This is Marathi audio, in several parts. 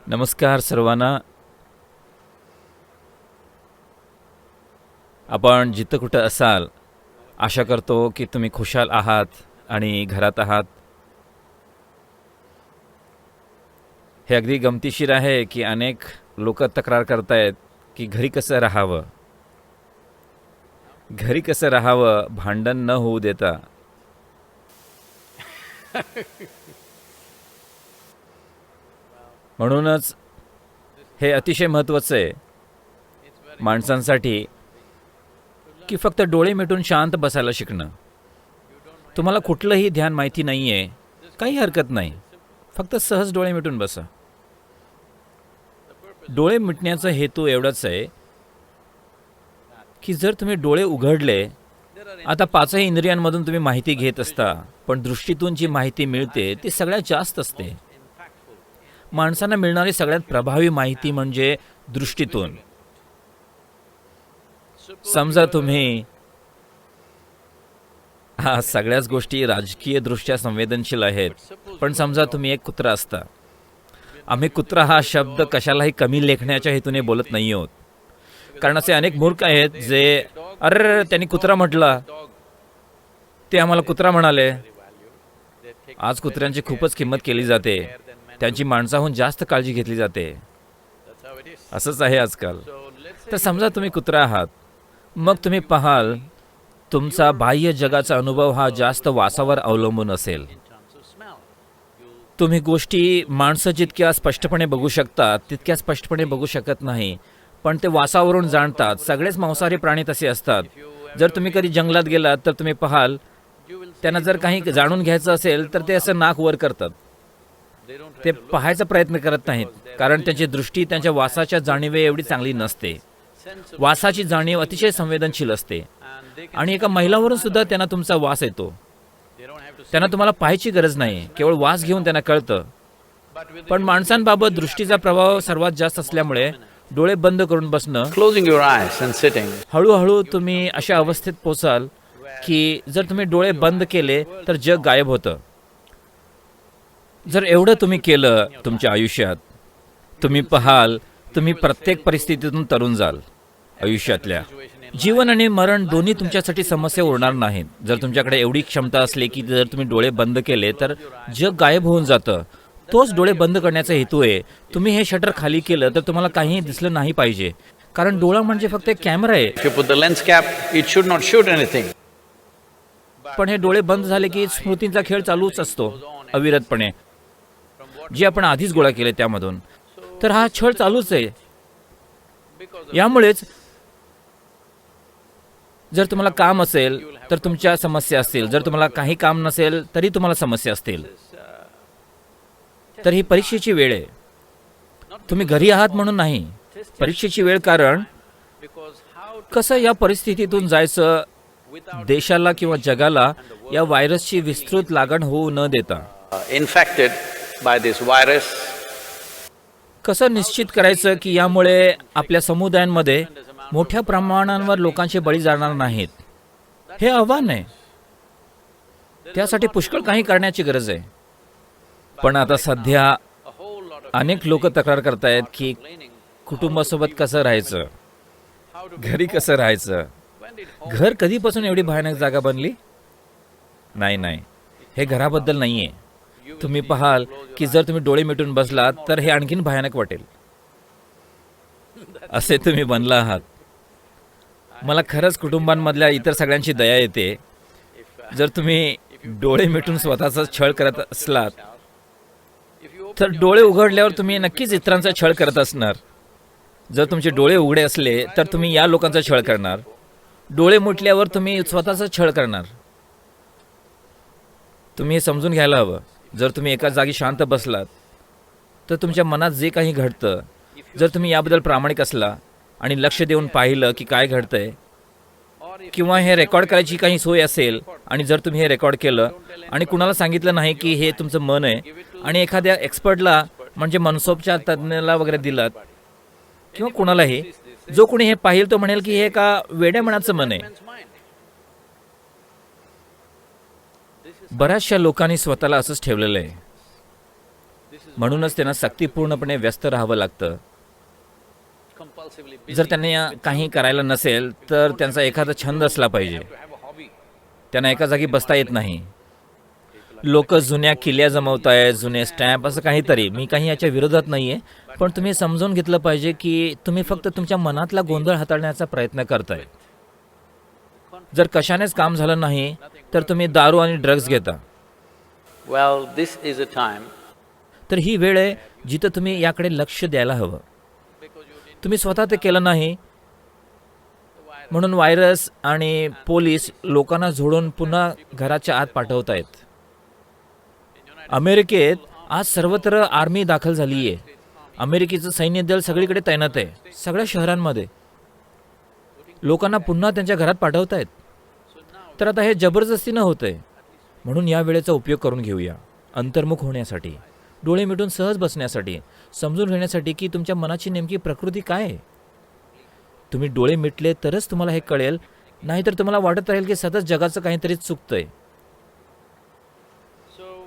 नमस्कार सर्वांना. आपण जिथं कुठं असाल, आशा करतो की तुम्ही खुशाल आहात आणि घरात आहात. हे अगदी गमतीशीर आहे की अनेक लोक तक्रार करतायत की घरी कसं राहावं, घरी कसं राहावं भांडण न होऊ देता. म्हणूनच हे अतिशय महत्त्वाचं आहे माणसांसाठी की फक्त डोळे मिटून शांत बसायला शिकणं. तुम्हाला कुठलंही ध्यान माहिती नाही आहे, काही हरकत नाही, फक्त सहज डोळे मिटून बसा. डोळे मिटण्याचा हेतू एवढाच आहे की जर तुम्ही डोळे उघडले, आता पाचही इंद्रियांमधून तुम्ही माहिती घेत असता, पण दृष्टीतून जी माहिती मिळते ती सगळ्यात जास्त असते. माणसांना मिळणारी सगळ्यात प्रभावी माहिती म्हणजे दृष्टीतून. समजा तुम्ही सगळ्याच गोष्टी राजकीय दृष्ट्या संवेदनशील आहेत, पण समजा तुम्ही एक कुत्रा असता. आम्ही कुत्रा हा शब्द कशालाही कमी लेखण्याच्या हेतूने बोलत नाही आहोत, कारण असे अनेक मूर्ख आहेत जे अरे त्यांनी कुत्रा म्हटला, ते आम्हाला कुत्रा म्हणाले. आज कुत्र्यांची खूपच किंमत केली जाते, त्यांची माणसाहून जास्त काळजी घेतली जाते. असंच आहे आजकाल. तर समजा तुम्ही कुत्रा आहात, मग तुम्ही पाहाल तुमचा बाह्य जगाचा अनुभव हा जास्त वासावर अवलंबून असेल. तुम्ही गोष्टी माणसं जितक्या स्पष्टपणे बघू शकतात तितक्या स्पष्टपणे बघू शकत नाही, पण ते वासावरून जाणतात. सगळेच मांसाहारी प्राणी तसे असतात. जर तुम्ही कधी जंगलात गेलात तर तुम्ही पाहाल त्यांना जर काही जाणून घ्यायचं असेल तर ते असं नाक वर करतात. ते पाहायचा प्रयत्न करत नाहीत, कारण त्यांची दृष्टी त्यांच्या वासाच्या जाणीवे एवढी चांगली नसते. वासाची जाणीव अतिशय संवेदनशील असते आणि एका महिलावरून सुद्धा त्यांना तुमचा वास येतो. त्यांना तुम्हाला पाहायची गरज नाही, केवळ वास घेऊन त्यांना कळतं. पण माणसांबाबत दृष्टीचा प्रभाव सर्वात जास्त असल्यामुळे डोळे बंद करून बसणं, Closing your eyes and sitting. हळूहळू तुम्ही अशा अवस्थेत पोचाल की जर तुम्ही डोळे बंद केले तर जग गायब होतं. जर एवढं तुम्ही केलं तुमच्या आयुष्यात, तुम्ही पाहाल तुम्ही प्रत्येक परिस्थितीतून तरुण जाल. आयुष्यातल्या जीवन आणि मरण दोन्ही तुमच्यासाठी समस्या उरणार नाहीत. जर तुमच्याकडे एवढी क्षमता असली की जर तुम्ही डोळे बंद केले तर जग गायब होऊन जातं. तोच डोळे बंद करण्याचा हेतू आहे. तुम्ही हे शटर खाली केलं तर तुम्हाला काहीही दिसलं नाही पाहिजे, कारण डोळा म्हणजे फक्त एक कॅमेरा आहे. If you put the lens cap, it should not shoot anything. पण हे डोळे बंद झाले की स्मृतींचा खेळ चालूच असतो अविरतपणे, जे आपण आधीच गोळा केले त्यामधून. तर हा छळ चालूच आहे. यामुळेच जर तुम्हाला काम असेल तर तुमच्या समस्या असतील, जर तुम्हाला काही काम नसेल तरी तुम्हाला समस्या असतील. तर ही परीक्षेची वेळ आहे. तुम्ही घरी आहात म्हणून नाही, परीक्षेची वेळ. कारण कसं या परिस्थितीतून जायचं, देशाला किंवा जगाला या व्हायरसची विस्तृत लागण होऊ न देता. Infected by this virus. कसं निश्चित करायचं की यामुळे आपल्या समुदायांमध्ये मोठ्या प्रमाणावर लोकांचे बळी जाणार नाहीत. हे आव्हान आहे. त्यासाठी पुष्कळ काही करण्याची गरज आहे. पण आता सध्या अनेक लोक तक्रार करतायत की कुटुंबासोबत कसं राहायचं, घरी कसं राहायचं. घर कधीपासून एवढी भयानक जागा बनली? नाही, हे घराबद्दल नाहीये. तुम्ही पाहाल की जर तुम्ही डोळे मिटून बसलात तर हे आणखीन भयानक वाटेल. असे तुम्ही बनला आहात. मला खरंच कुटुंबांमधल्या इतर सगळ्यांची दया येते. जर तुम्ही डोळे मिटून स्वतःचा छळ करत असलात तर डोळे उघडल्यावर तुम्ही नक्कीच इतरांचा छळ करत असणार. जर तुमचे डोळे उघडे असले तर तुम्ही या लोकांचा छळ करणार. डोळे मिटल्यावर तुम्ही स्वतःचा छळ करणार. तुम्ही हे समजून घ्यायला हवं. जर तुम्ही एका जागी शांत बसलात तर तुमच्या मनात जे काही घडतं, जर तुम्ही याबद्दल प्रामाणिक असला आणि लक्ष देऊन पाहिलं की काय घडतंय, किंवा हे रेकॉर्ड करायची काही सोय असेल आणि जर तुम्ही हे रेकॉर्ड केलं आणि कुणाला सांगितलं नाही की हे तुमचं मन आहे आणि एखाद्या एक्सपर्टला म्हणजे मनसोपच्या तज्ज्ञाला वगैरे दिलात किंवा कुणालाही, जो कोणी हे पाहिल तो म्हणेल की हे एका वेड्या मनाचं मन आहे. बऱ्याचशा लोकांनी स्वतःला असंच ठेवलेलं आहे. म्हणूनच त्यांना सक्तीपूर्णपणे व्यस्त राहावं लागतं. compulsively busy. जर त्यांना काही करायला नसेल तर त्यांचा एखादा छंद असला पाहिजे. To have a hobby. त्यांना एका जागी बसता येत नाही. लोक जुन्या किल्ल्या जमवतायत, जुने स्टॅम्प, असं काहीतरी. मी काही याच्या विरोधात नाही आहे, पण तुम्ही समजून घेतलं पाहिजे की तुम्ही फक्त तुमच्या मनातला गोंधळ हाताळण्याचा प्रयत्न करताय. जर कशानेच काम झालं नाही तर तुम्ही दारू आणि ड्रग्ज घेता. Well, this is a time तर ही वेळ आहे जिथं तुम्ही याकडे लक्ष द्यायला हवं. तुम्ही स्वतः ते केलं नाही म्हणून व्हायरस आणि पोलीस लोकांना झोडून पुन्हा घराच्या आत पाठवत आहेत. अमेरिकेत आज सर्वत्र आर्मी दाखल झाली आहे. अमेरिकेचं सैन्य दल सगळीकडे तैनात आहे, सगळ्या शहरांमध्ये. लोकांना पुन्हा त्यांच्या घरात पाठवत आहेत. तर आता हे जबरदस्तीनं होतंय. म्हणून या वेळेचा उपयोग करून घेऊया, अंतर्मुख होण्यासाठी, डोळे मिटून सहज बसण्यासाठी, समजून घेण्यासाठी की तुमच्या मनाची नेमकी प्रकृती काय आहे. तुम्ही डोळे मिटले तरच तुम्हाला हे कळेल, नाहीतर तुम्हाला वाटत राहील की सतत जगाचं काहीतरी चुकतंय.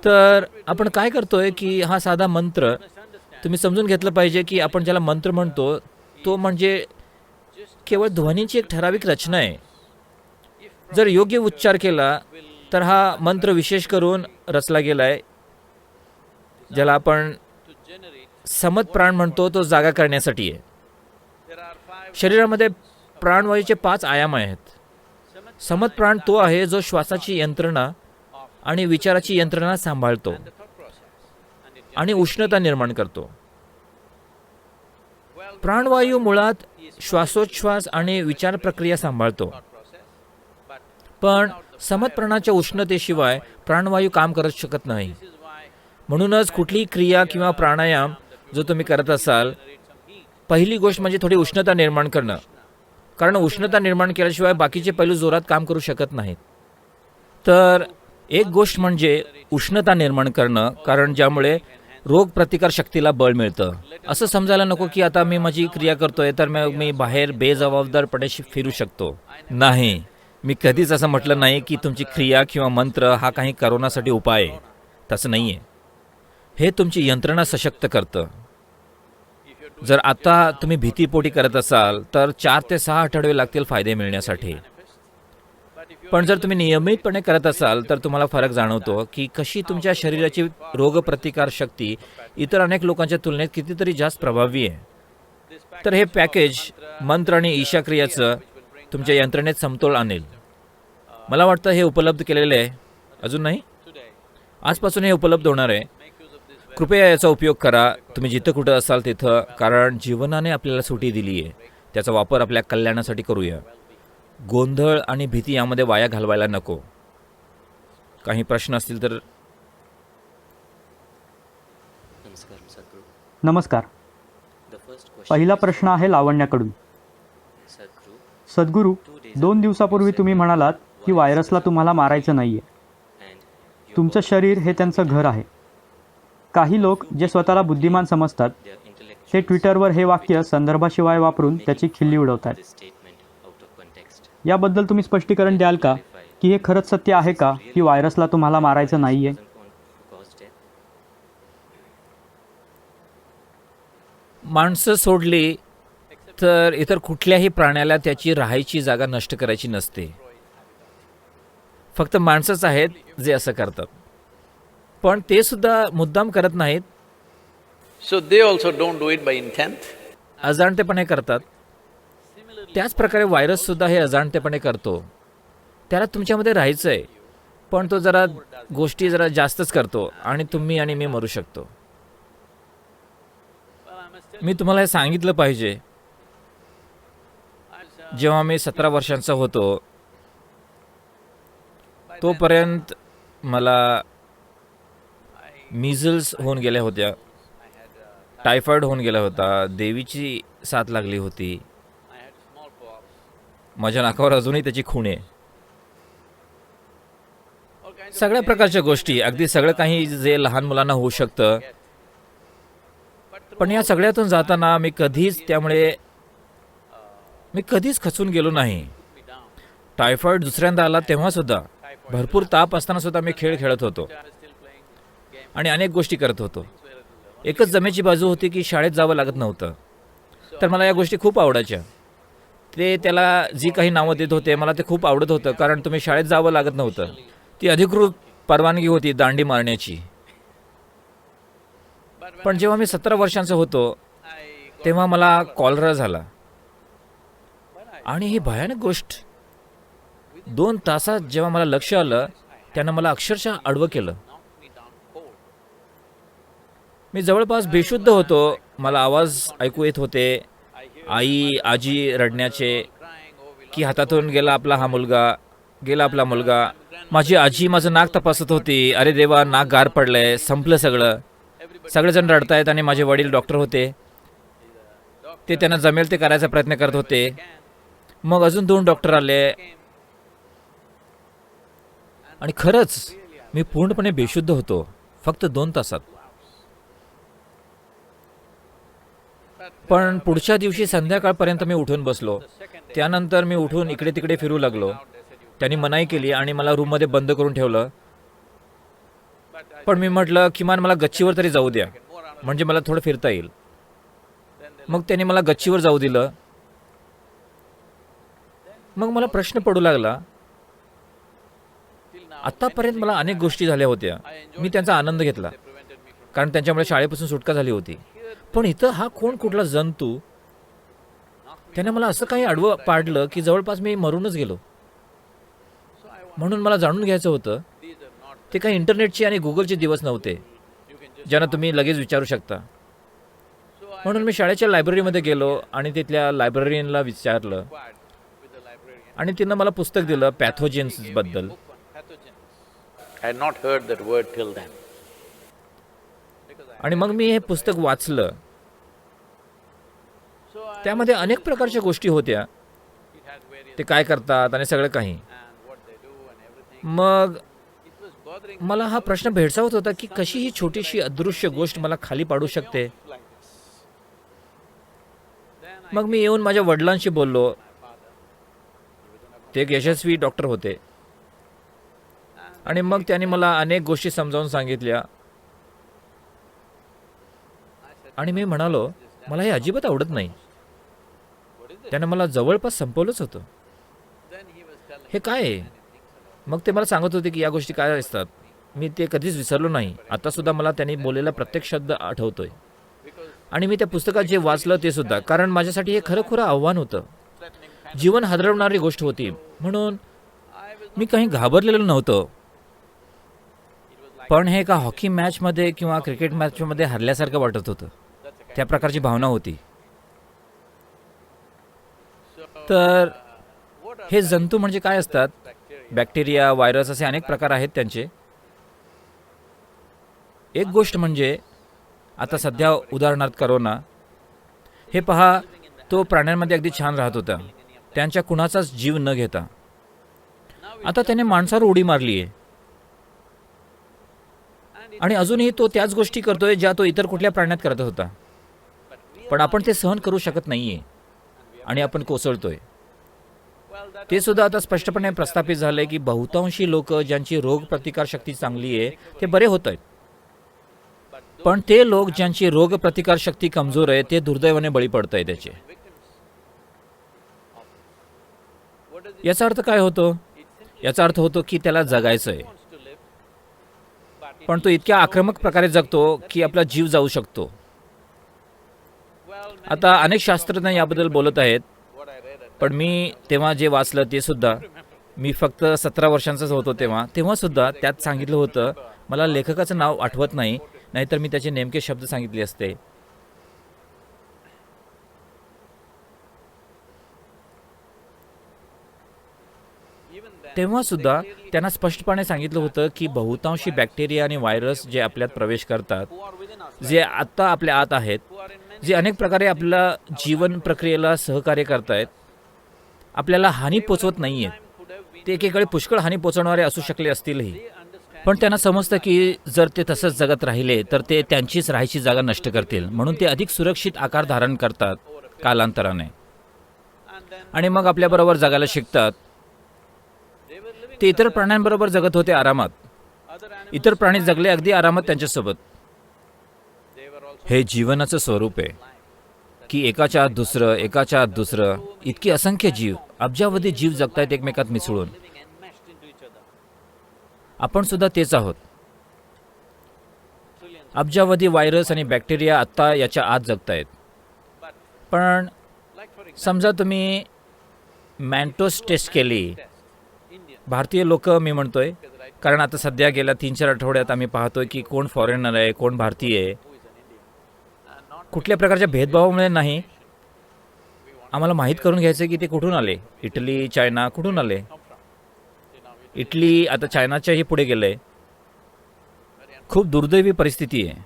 तर आपण काय करतोय की हा साधा मंत्र तुम्ही समजून घेतलं पाहिजे की आपण ज्याला मंत्र म्हणतो तो म्हणजे केवळ ध्वनीची एक ठराविक रचना आहे. जर योग्य उच्चार केला तर हा मंत्र विशेष करून रचला गेलाय, ज्याला आपण समत प्राण म्हणतो, तो जागा करण्यासाठी आहे. शरीरामध्ये प्राणवायूचे 5 आयाम आहेत. समत प्राण तो आहे जो श्वासाची यंत्रणा आणि विचाराची यंत्रणा सांभाळतो आणि उष्णता निर्माण करतो. प्राणवायू मुळात श्वासोच्छ्वास आणि विचार प्रक्रिया सांभाळतो. पण समत प्राणाच्या उष्णतेशिवाय प्राणवायू काम करत शकत नाही. म्हणूनच कुठलीही क्रिया किंवा प्राणायाम जो तुम्ही करत असाल, पहिली गोष्ट म्हणजे थोडी उष्णता निर्माण करणं, कारण उष्णता निर्माण केल्याशिवाय बाकीचे पैलू जोरात काम करू शकत नाहीत. तर एक गोष्ट म्हणजे उष्णता निर्माण करणं, कारण ज्यामुळे रोग प्रतिकार शक्तीला बळ मिळतं. असं समजायला नको की आता मी माझी क्रिया करतोय तर मी बाहेर बेजबाबदारपणे फिरू शकतो. नाही, मी कधीच असं म्हटलं नाही की तुमची क्रिया किंवा मंत्र हा काही करोनासाठी उपाय आहे. तसं नाही आहे. हे तुमची यंत्रणा सशक्त करतं. जर आता तुम्ही भीतीपोटी करत असाल तर 4 ते 6 आठवडे लागतील फायदे मिळण्यासाठी. पण जर तुम्ही नियमितपणे करत असाल तर तुम्हाला फरक जाणवतो की कशी तुमच्या शरीराची रोगप्रतिकार शक्ती इतर अनेक लोकांच्या तुलनेत कितीतरी जास्त प्रभावी आहे. तर हे पॅकेज मंत्र आणि ईशा क्रियाचं तुमच्या यंत्रणेत समतोल आणेल. मला वाटतं हे उपलब्ध केलेले आहे. अजून नाही? आजपासून हे उपलब्ध होणार आहे. कृपया याचा उपयोग करा, तुम्ही जिथं कुठं असाल तिथं, कारण जीवनाने आपल्याला सुटी दिली आहे. त्याचा वापर आपल्या कल्याणासाठी करूया. गोंधळ आणि भीती यामध्ये वाया घालवायला नको. काही प्रश्न असतील तर. नमस्कार. पहिला प्रश्न आहे लावण्याकडून. सद्गुरू, 2 दिवसापूर्वी तुम्ही म्हणालात की व्हायरसला तुम्हाला मारायचं नाहीये. तुमचं शरीर हे त्यांचं घर आहे. काही लोक जे स्वतःला बुद्धिमान समजतात ते ट्विटरवर हे वाक्य संदर्भाशिवाय वापरून त्याची खिल्ली उडवतात. याबद्दल तुम्ही स्पष्टीकरण द्याल का की हे खरंच सत्य आहे का की व्हायरसला तुम्हाला मारायचं नाहीये? माणसं सोडली तर इतर कुठल्याही प्राण्याला त्याची राहायची जागा नष्ट करायची नसते. फक्त माणसंच आहेत जे असं करतात, पण ते सुद्धा मुद्दाम करत नाहीत. So they also don't do it by intent. अजाणतेपणे करतात. त्याच प्रकारे व्हायरस सुद्धा हे अजाणतेपणे करतो. त्याला तुमच्यामध्ये राहायचं आहे, पण तो जरा गोष्टी जास्तच करतो आणि तुम्ही आणि मी मरू शकतो. मी तुम्हाला हे सांगितलं पाहिजे. जेव्हा मी 17 वर्षांचा होतो तोपर्यंत मला मिझल्स होऊन गेल्या होत्या, टायफॉइड होऊन गेला होता, देवीची साथ लागली होती, माझ्या नाकावर अजूनही त्याची खूण आहे. सगळ्या प्रकारच्या गोष्टी, अगदी सगळं काही जे लहान मुलांना होऊ शकतं. पण या सगळ्यातून जाताना मी कधीच खचून गेलो नाही. टायफॉइड दुसऱ्यांदा आला तेव्हा सुद्धा, भरपूर ताप असताना सुद्धा मी खेळ खेळत होतो आणि अनेक गोष्टी करत होतो. एकच जमेची बाजू होती की शाळेत जावं लागत नव्हतं. तर मला या गोष्टी खूप आवडायच्या. ते त्याला जी काही नावं देत होते मला ते खूप आवडत होतं, कारण तुम्ही शाळेत जावं लागत नव्हतं. ती अधिकृत परवानगी होती दांडी मारण्याची. पण जेव्हा मी 17 वर्षांचा होतो तेव्हा मला कॉलरा झाला. आणि ही भयानक गोष्ट, 2 तासात जेव्हा मला लक्ष आलं त्यानं मला अक्षरशः आडवं केलं. मी जवळपास बेशुद्ध होतो. मला आवाज ऐकू येत होते, आई आजी रडण्याचे, की हातातून गेला आपला मुलगा. माझी आजी माझं नाक तपासत होती. अरे देवा, नाक गार पडलंय, संपलं सगळं. सगळेजण रडतायत आणि माझे वडील डॉक्टर होते. ते त्यांना जमेल ते करायचा प्रयत्न करत होते. मग अजून 2 डॉक्टर आले आणि खरंच मी पूर्णपणे बेशुद्ध होतो फक्त 2 तासात. पण पुढच्या दिवशी संध्याकाळपर्यंत मी उठून बसलो. त्यानंतर मी उठून इकडे तिकडे फिरू लागलो. त्यांनी मनाई केली आणि मला रूममध्ये बंद करून ठेवलं. पण मी म्हटलं किमान मला गच्चीवर तरी जाऊ द्या, म्हणजे मला थोडं फिरता येईल. मग त्यांनी मला गच्चीवर जाऊ दिलं. मग मला प्रश्न पडू लागला, आतापर्यंत मला अनेक गोष्टी झाल्या होत्या, मी त्यांचा आनंद घेतला, कारण त्यांच्यामुळे शाळेपासून सुटका झाली होती. पण इथं हा कुठला जंतू, त्याने मला असं काही आडवं पाडलं की जवळपास मी मरूनच गेलो. म्हणून मला जाणून घ्यायचं होतं. ते काही इंटरनेटचे आणि गुगलचे दिवस नव्हते ज्यांना तुम्ही लगेच विचारू शकता. म्हणून मी शाळेच्या लायब्ररीमध्ये गेलो आणि तिथल्या लायब्ररीयनला विचारलं आणि तिनं मला पुस्तक दिलं पॅथोजेन्स बद्दल. I had not heard that word till then. आणि मग मी हे पुस्तक वाचलं. त्यामध्ये अनेक प्रकारच्या गोष्टी होत्या, ते काय करतात आणि सगळं काही. मग मला हा प्रश्न भेडसावत होता की कशी ही छोटीशी अदृश्य गोष्ट मला खाली पाडू शकते. मग मी येऊन माझ्या वडिलांशी बोललो. ते एक यशस्वी डॉक्टर होते आणि मग त्यांनी मला अनेक गोष्टी समजावून सांगितल्या. आणि मी म्हणालो, मला हे अजिबात आवडत नाही. त्यानं मला जवळपास संपवलंच होतं. हे काय आहे? मग ते मला सांगत होते की या गोष्टी काय असतात. मी ते कधीच विसरलो नाही. आता सुद्धा मला त्यांनी बोललेला प्रत्येक शब्द आठवतोय. आणि मी त्या पुस्तकात जे वाचलं ते सुद्धा, कारण माझ्यासाठी हे खरं आव्हान होतं. जीवन हादरवणारी गोष्ट होती. म्हणून मी काही घाबरलेलो नव्हतो. पण हे एका हॉकी मॅचमध्ये किंवा क्रिकेट मॅचमध्ये हरल्यासारखं वाटत होतं. त्या प्रकारची भावना होती. तर हे जंतू म्हणजे काय असतात? बॅक्टेरिया, व्हायरस असे अनेक प्रकार आहेत त्यांचे. एक गोष्ट म्हणजे आता सध्या उदाहरणार्थ करोना. हे पहा, तो प्राण्यांमध्ये अगदी छान राहत होता, त्यांच्या कुणाचाच जीव न घेता. आता त्याने माणसावर उडी मारली आहे आणि अजूनही तो त्याच गोष्टी करतोय ज्या तो इतर कुठल्या प्राण्यात करत होता. पण आपण ते सहन करू शकत नाहीये आणि आपण कोसळतोय. ते सुद्धा आता स्पष्टपणे प्रस्थापित झालंय की बहुतांशी लोक ज्यांची रोग प्रतिकार शक्ती चांगली आहे ते बरे होत आहेत. पण ते लोक ज्यांची रोग प्रतिकार शक्ती कमजोर आहे ते दुर्दैवाने बळी पडत आहे त्याचे. याचा अर्थ काय होतो? याचा अर्थ होतो की त्याला जगायचं आहे, पण तो इतक्या आक्रमक प्रकारे जगतो की आपला जीव जाऊ शकतो. आता अनेक शास्त्रज्ञ याबद्दल बोलत आहेत, पण मी तेव्हा जे वाचलं ते सुद्धा, मी फक्त 17 वर्षांचाच होतो तेव्हा सुद्धा त्यात सांगितलं होतं. मला लेखकाचं नाव आठवत नाही, नाहीतर मी त्याचे नेमके शब्द सांगितले असते. तेव्हा सुद्धा त्यांना स्पष्टपणे सांगितलं होतं की बहुतांशी बॅक्टेरिया आणि व्हायरस जे आपल्यात प्रवेश करतात, जे आत्ता आपल्या आत आहेत, जे अनेक प्रकारे आपल्या जीवन प्रक्रियेला सहकार्य करतायत, आपल्याला हानी पोचवत नाहीये. ते एकेकाळी पुष्कळ हानी पोचवणारे असू शकले असतीलही, पण त्यांना समजतं की जर ते तसंच जगत राहिले तर ते त्यांचीच राहायची जागा नष्ट करतील. म्हणून ते अधिक सुरक्षित आकार धारण करतात कालांतराने आणि मग आपल्याबरोबर जगायला शिकतात. ते इतर प्राण्यांबरोबर जगत होते आरामात. इतर प्राणी जगले अगदी आरामात त्यांच्यासोबत. हे जीवनाचं स्वरूप आहे की एकाच्या आत दुसरं, एकाच्या आत दुसरं, इतकी असंख्य जीव, अब्जावधी जीव जगतायत एकमेकात मिसळून. आपण सुद्धा तेच आहोत. अब्जावधी व्हायरस आणि बॅक्टेरिया आत्ता याच्या आत जगतायत. पण समजा तुम्ही मॅन्टोस टेस्ट केली, भारतीय लोक मी म्हणतोय, कारण आता सध्या गेल्या 3-4 आठवड्यात आम्ही पाहतोय की कोण फॉरेनर आहे, कोण भारतीय आहे. कुठल्या प्रकारच्या भेदभावामुळे नाही, आम्हाला माहीत करून घ्यायचं की ते कुठून आले. इटली, चायना कुठून आले. इटली आता चायनाच्याही पुढे गेलंय. खूप दुर्दैवी परिस्थिती आहे.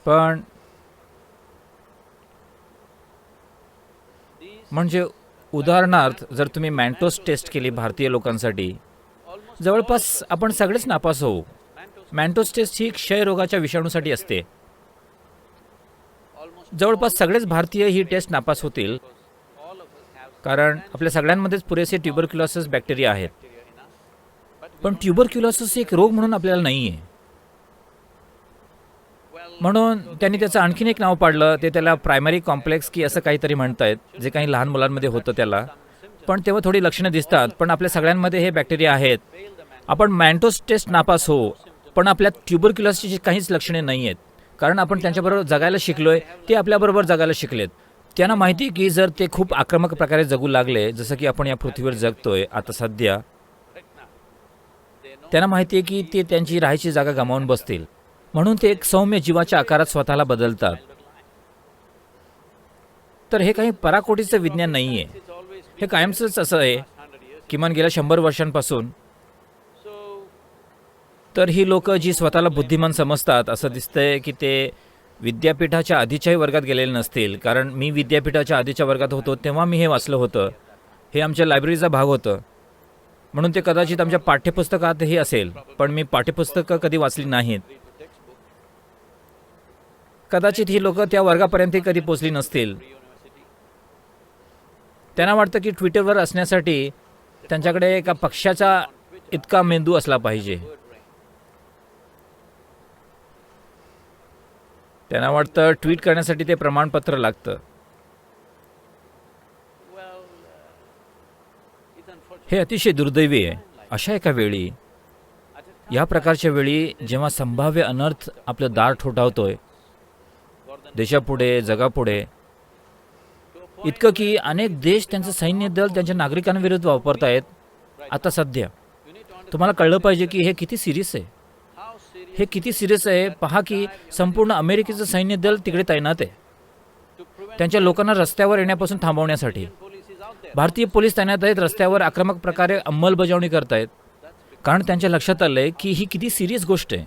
पण म्हणजे उदाहरणार्थ जर तुम्ही मॅन्टोस टेस्ट केली भारतीय लोकांसाठी, जवळपास आपण सगळेच नापास होऊ. मॅन्टोस टेस्ट ही क्षयरोगाच्या विषाणूसाठी असते. जवळपास सगळेच भारतीय ही टेस्ट नापास होतील, कारण आपल्या सगळ्यांमध्येच पुरेसे ट्युबरक्युलोसिस बॅक्टेरिया आहेत. पण ट्युबरक्युलोसिस एक रोग म्हणून आपल्याला नाही आहे. म्हणून त्यांनी त्याचं आणखीन एक नाव पाडलं, ते त्याला प्रायमरी कॉम्प्लेक्स की असं काहीतरी म्हणतायत, जे काही लहान मुलांमध्ये होतं त्याला. पण तेव्हा थोडी लक्षणं दिसतात, पण आपल्या सगळ्यांमध्ये हे बॅक्टेरिया आहेत. आपण मॅन्टोस टेस्ट नापास हो, पण आपल्या ट्युबरक्युलोसिसची काहीच लक्षणे नाही आहेत, कारण आपण त्यांच्याबरोबर जगायला शिकलोय, ते आपल्याबरोबर जगायला शिकलेत. त्यांना माहिती की जर ते खूप आक्रमक प्रकारे जगू लागले, जसं की आपण या पृथ्वीवर जगतोय आता सध्या, त्यांना माहिती आहे की ते त्यांची राहायची जागा गमावून बसतील. म्हणून ते एक सौम्य जीवाच्या आकारात स्वतःला बदलतात. तर हे काही पराकोटीचं विज्ञान नाही आहे. हे कायमचंच असं आहे, किमान गेल्या 100 वर्षांपासून. तर ही लोक जी स्वतःला बुद्धिमान समजतात, असं दिसतंय की ते विद्यापीठाच्या आधीच्याही वर्गात गेलेले नसतील. कारण मी विद्यापीठाच्या आधीच्या वर्गात होतो तेव्हा मी हे वाचलं होतं. हे आमच्या लायब्ररीचा भाग होतं. म्हणून ते कदाचित आमच्या पाठ्यपुस्तकातही असेल, पण मी पाठ्यपुस्तकं कधी वाचली नाहीत. कदाचित ही लोक त्या वर्गापर्यंत कधी पोचली नसतील. त्यांना वाटतं की ट्विटरवर असण्यासाठी त्यांच्याकडे एका पक्षाचा इतका मेंदू असला पाहिजे. त्यांना वाटतं ट्विट करण्यासाठी ते प्रमाणपत्र लागतं. हे अतिशय दुर्दैवी आहे. अशा एका वेळी, या प्रकारच्या वेळी, जेव्हा संभाव्य अनर्थ आपलं दार ठोठावतोय देशापुढे, जगापुढे, इतकं की अनेक देश त्यांचं सैन्य दल त्यांच्या नागरिकांविरुद्ध वापरतायत आता सध्या. तुम्हाला कळलं पाहिजे की हे किती सिरियस आहे. हे किती सिरियस आहे. पहा की संपूर्ण अमेरिकेचं सैन्य दल तिकडे तैनात आहे, त्यांच्या लोकांना रस्त्यावर येण्यापासून थांबवण्यासाठी. भारतीय पोलीस तैनात आहेत, रस्त्यावर आक्रमक प्रकारे अंमलबजावणी करतायत, कारण त्यांच्या लक्षात आलंय की ही किती सिरियस गोष्ट आहे.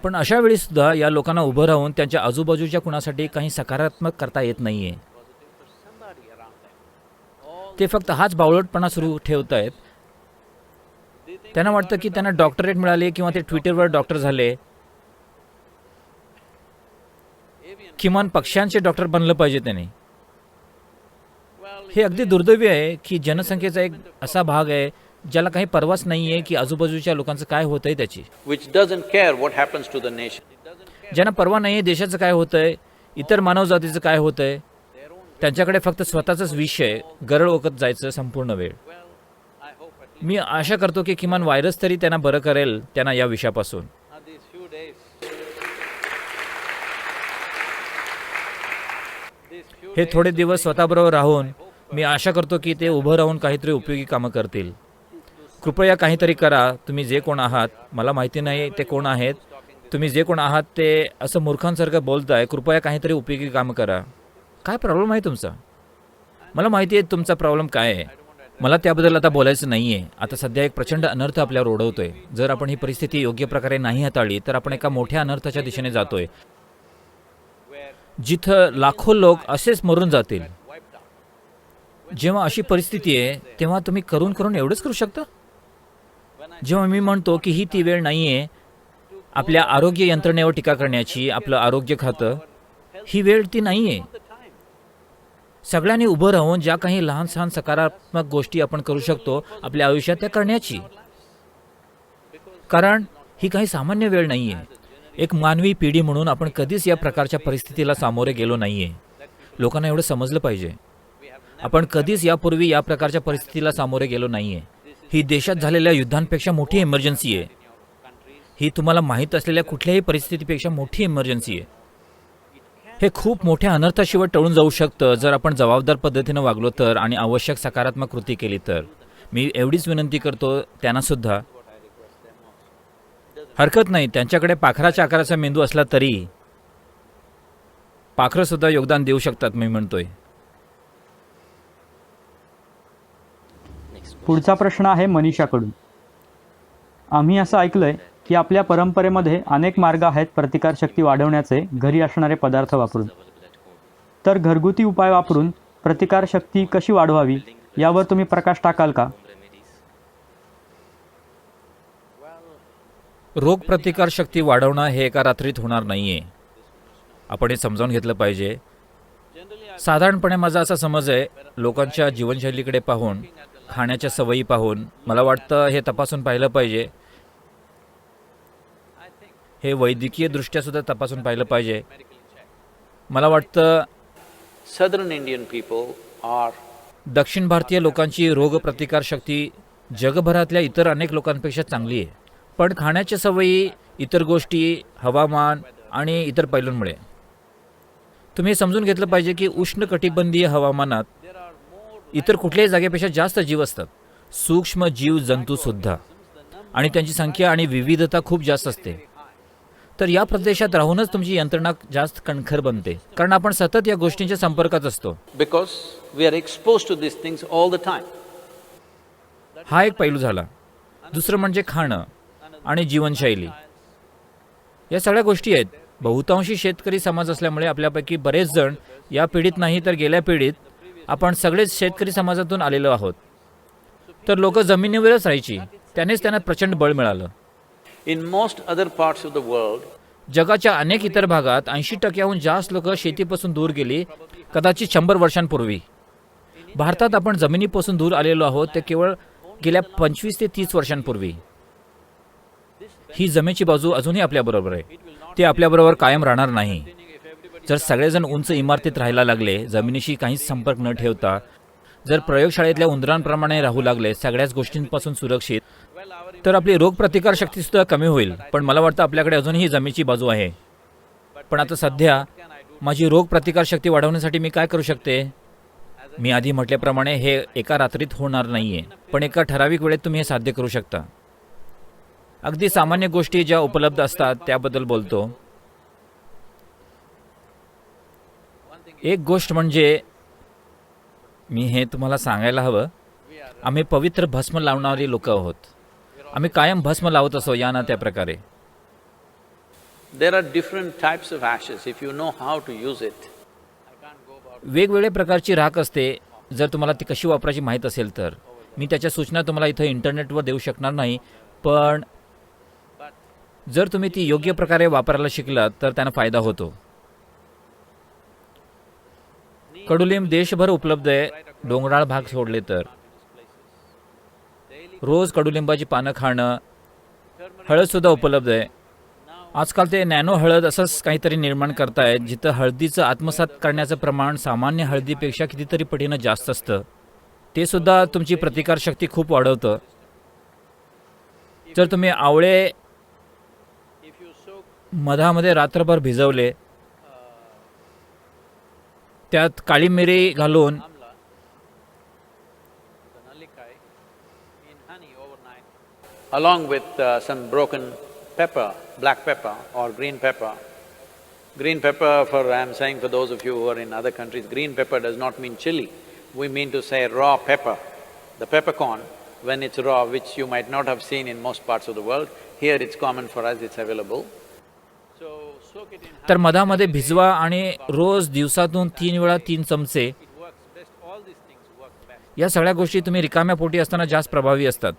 पण अशा वेळी सुद्धा या लोकांना उभं राहून त्यांच्या आजूबाजूच्या कुणासाठी काही सकारात्मक करता येत नाहीये. ते फक्त हाच बावळटपणा सुरू ठेवत आहेत. त्यांना वाटतं की त्यांना डॉक्टरेट मिळाली किंवा ते ट्विटरवर डॉक्टर झाले, किमान पक्ष्यांचे डॉक्टर बनलं पाहिजे त्यांनी. हे अगदी दुर्दैवी आहे की जनसंख्येचा एक असा भाग आहे ज्याला काही परवाच नाही आहे की आजूबाजूच्या लोकांचं काय होतंय त्याची. which doesn't care what happens to the nation. ज्यांना परवा नाही आहे देशाचं काय होतंय, इतर मानवजातीचं काय होतंय. त्यांच्याकडे फक्त स्वतःचाच विषय गरळ ओकत जायचं संपूर्ण वेळ. मी आशा करतो की किमान व्हायरस तरी त्यांना बरं करेल, त्यांना या विषयापासून. हे थोडे दिवस स्वतःबरोबर राहून मी आशा करतो की ते उभं राहून काहीतरी उपयोगी कामं करतील. कृपया काहीतरी करा. तुम्ही जे कोण आहात, मला माहिती नाही ते कोण आहेत, तुम्ही जे कोण आहात ते असं मूर्खांसारखं बोलताय, कृपया काहीतरी उपयोगी कामं करा. काय प्रॉब्लेम आहे तुमचा? मला माहिती आहे तुमचा प्रॉब्लेम काय आहे. मला त्याबद्दल आता बोलायचं नाही आहे. आता सध्या एक प्रचंड अनर्थ आपल्यावर ओढवतोय. जर आपण ही परिस्थिती योग्य प्रकारे नाही हाताळली तर आपण एका मोठ्या अनर्थाच्या दिशेने जातोय, जिथं लाखो लोक असेच मरून जातील. जेव्हा अशी परिस्थिती आहे तेव्हा तुम्ही करून करून एवढंच करू शकता. जेव्हा मी म्हणतो की ही ती वेळ नाही आहे आपल्या आरोग्य यंत्रणेवर टीका करण्याची, आपलं आरोग्य खातं, ही वेळ ती नाही आहे. सगळ्यांनी उभं राहून ज्या काही लहान सहान सकारात्मक गोष्टी आपण करू शकतो आपल्या आयुष्यात त्या करण्याची. कारण ही काही सामान्य वेळ नाही आहे. एक मानवी पिढी म्हणून आपण कधीच या प्रकारच्या परिस्थितीला सामोरे गेलो नाही आहे. लोकांना एवढं समजलं पाहिजे. आपण कधीच यापूर्वी या प्रकारच्या परिस्थितीला सामोरे गेलो नाही आहे. ही देशात झालेल्या युद्धांपेक्षा मोठी इमर्जन्सी आहे. ही तुम्हाला माहीत असलेल्या कुठल्याही परिस्थितीपेक्षा मोठी इमर्जन्सी आहे. हे खूप मोठ्या अनर्थाशिवाय टळून जाऊ शकतं जर आपण जबाबदार पद्धतीनं वागलो तर आणि आवश्यक सकारात्मक कृती केली तर. मी एवढीच विनंती करतो त्यांनासुद्धा, हरकत नाही त्यांच्याकडे पाखराच्या आकाराचा मेंदू असला तरी पाखरंसुद्धा योगदान देऊ शकतात. मी म्हणतोय. पुढचा प्रश्न आहे मनीषाकडून. आम्ही असं ऐकलंय की आपल्या परंपरेमध्ये अनेक मार्ग आहेत प्रतिकारशक्ती वाढवण्याचे घरी असणारे पदार्थ वापरून. तर घरगुती उपाय वापरून प्रतिकारशक्ती कशी वाढवावी यावर तुम्ही प्रकाश टाकाल का? रोग प्रतिकारशक्ती वाढवणं हे एका रात्रीत होणार नाही आहे. आपण हे समजावून घेतलं पाहिजे. साधारणपणे माझा असा समज आहे, लोकांच्या जीवनशैलीकडे पाहून, खाण्याच्या सवयी पाहून मला वाटतं हे तपासून पाहिलं पाहिजे. हे वैद्यकीय दृष्ट्या सुद्धा तपासून पाहिलं पाहिजे. मला वाटतं Southern Indian people are दक्षिण भारतीय लोकांची रोग प्रतिकारशक्ती जगभरातल्या इतर अनेक लोकांपेक्षा चांगली आहे. पण खाण्याच्या सवयी, इतर गोष्टी, हवामान आणि इतर पैलूंमुळे. तुम्ही हे समजून घेतलं पाहिजे की उष्णकटिबंधीय हवामानात इतर कुठल्याही जागेपेक्षा जास्त जीव असतात, सूक्ष्म जीव जंतूसुद्धा, आणि त्यांची संख्या आणि विविधता खूप जास्त असते. तर या प्रदेशात राहूनच तुमची यंत्रणा जास्त कणखर बनते, कारण आपण सतत या गोष्टींच्या संपर्कात असतो. because we are exposed to these things all the time. हा एक पैलू झाला. दुसरं म्हणजे खाणं आणि जीवनशैली. या सगळ्या गोष्टी आहेत. बहुतांशी शेतकरी समाज असल्यामुळे आपल्यापैकी बरेच जण या पिढीत नाही तर गेल्या पिढीत आपण सगळेच शेतकरी समाजातून आलेलो आहोत. तर लोक जमिनीवरच राहायची, त्यानेच त्यांना प्रचंड बळ मिळालं. In most other parts of the world, जगाच्या अनेक इतर भागात 80%हून जास्त लोक शेतीपासून दूर गेली, कदाचित 100 वर्षांपूर्वी. भारतात आपण जमिनीपासून दूर आलेलो आहोत ते केवळ गेल्या 25 ते 30 वर्षांपूर्वी. ही जमेची बाजू अजूनही आपल्याबरोबर आहे. ते आपल्याबरोबर कायम राहणार नाही. जर सगळेजण उंच इमारतीत राहायला लागले, जमिनीशी काहीच संपर्क न ठेवता, जर प्रयोगशाळेतल्या उंदरांप्रमाणे राहू लागले, सगळ्याच गोष्टींपासून सुरक्षित, तर आपली रोगप्रतिकारशक्तीसुद्धा कमी होईल. पण मला वाटतं आपल्याकडे अजूनही जमेची बाजू आहे. पण आता सध्या माझी रोगप्रतिकारशक्ती वाढवण्यासाठी मी काय करू शकते? मी आधी म्हटल्याप्रमाणे हे एका रात्रीत होणार नाही आहे, पण एका ठराविक वेळेत तुम्ही हे साध्य करू शकता. अगदी सामान्य गोष्टी ज्या उपलब्ध असतात त्याबद्दल बोलतो. एक गोष्ट म्हणजे, मी हे तुम्हाला सांगायला हवं, आम्ही पवित्र भस्म लावणारी लोक आहोत. आम्ही कायम भस्म लावत असो या ना त्या प्रकारे. there are different types of ashes if you know how to use it. वेगवेगळ्या प्रकारची राख असते. जर तुम्हाला ती कशी वापरायची माहीत असेल तर. मी त्याच्या सूचना तुम्हाला इथं इंटरनेटवर देऊ शकणार नाही, पण जर तुम्ही ती योग्य प्रकारे वापरायला शिकलात तर त्यांना फायदा होतो. कडुलिंब देशभर उपलब्ध आहे, डोंगराळ भाग सोडले तर. रोज कडुलिंबाची पानं खाणं. हळदसुद्धा उपलब्ध आहे. आजकाल ते नॅनो हळद असंच काहीतरी निर्माण करतायत, जिथं हळदीचं आत्मसात करण्याचं प्रमाण सामान्य हळदीपेक्षा कितीतरी पटीनं जास्त असतं. ते सुद्धा तुमची प्रतिकारशक्ती खूप वाढवतं. जर तुम्ही आवळे मधामध्ये रात्रभर भिजवले, त्यात काळी मिरी घालून along with some broken pepper, black pepper or green pepper. Green pepper, I am saying for those of you who are in other countries, green pepper does not mean chili. We mean to say raw pepper. The peppercorn, when it's raw, which you might not have seen in most parts of the world, here it's common for us, it's available. So, soak it in तर मधामध्ये भिजवा आणि रोज दिवसातून 3 वेळा 3 चमचे. it works best, all these things work best. या सगळ्या गोष्टी तुम्ही रिकाम्या पोटी असताना जास्त प्रभावी असतात. If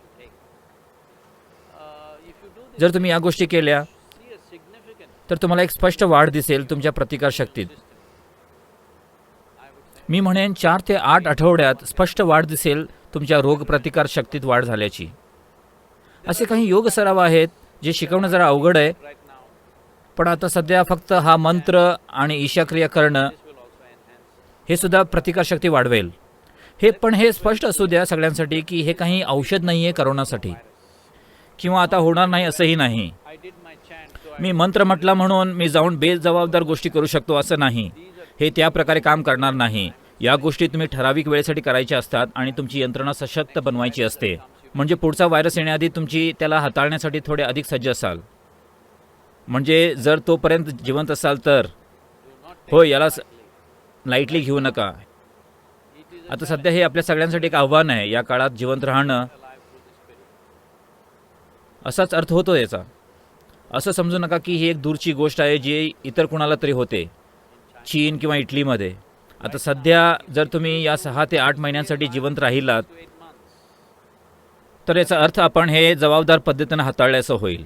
you do this, जर तुम्ही या गोष्टी केल्या see a significant, तर तुम्हाला एक स्पष्ट वाढ दिसेल तुमच्या प्रतिकारशक्तीत. मी म्हणेन 4 ते 8 आठवड्यात स्पष्ट वाढ दिसेल तुमच्या रोगप्रतिकारशक्तीत वाढ झाल्याची. असे काही योग सराव आहेत जे शिकवणं जरा अवघड आहे, पण आता सध्या फक्त हा मंत्र आणि ईशाक्रिया करणं हे सुद्धा प्रतिकारशक्ती वाढवेल. हे स्पष्ट असू द्या सगळ्यांसाठी की हे काही औषध नाही आहे करोनासाठी, किंवा आता होणार नाही असंही नाही. मी मंत्र म्हटला म्हणून मी जाऊन बेजबाबदार गोष्टी करू शकतो असं नाही. हे त्या प्रकारे काम करणार नाही. या गोष्टी तुम्ही ठराविक वेळेसाठी करायच्या असतात आणि तुमची यंत्रणा सशक्त बनवायची असते. म्हणजे पुढचा व्हायरस येण्याआधी तुमची त्याला हाताळण्यासाठी थोडे अधिक सज्ज असाल. म्हणजे जर तोपर्यंत जिवंत असाल तर होय, याला लाईटली घेऊ नका. आता सध्या हे आपल्या सगळ्यांसाठी एक आव्हान आहे. या काळात जिवंत राहणं असाच अर्थ होतो याचा. असं समजू नका की ही एक दूरची गोष्ट आहे जी इतर कुणाला तरी होते, चीन किंवा इटलीमध्ये. आता सध्या जर तुम्ही या 6 ते 8 महिन्यांसाठी जिवंत राहिलात तर याचा अर्थ आपण हे जबाबदार पद्धतीनं हाताळल्याचं होईल.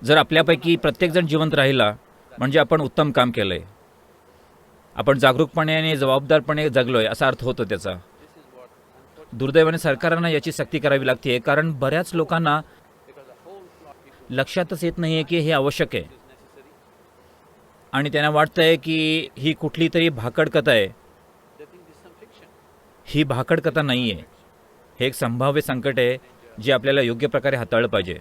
जर आपल्यापैकी प्रत्येकजण जिवंत राहिला म्हणजे आपण उत्तम काम केलं आहे, आपण जागरूकपणे आणि जबाबदारपणे जगलोय असा अर्थ होतो त्याचा. दुर्दैवाने सरकारांना याची सक्ती करावी लागते, कारण बऱ्याच लोकांना लक्षातच येत नाही आहे की हे आवश्यक आहे आणि त्यांना वाटतं आहे की ही कुठली तरी भाकड कथा आहे. ही भाकड कथा नाही आहे. हे एक संभाव्य संकट आहे जे आपल्याला योग्य प्रकारे हाताळलं पाहिजे.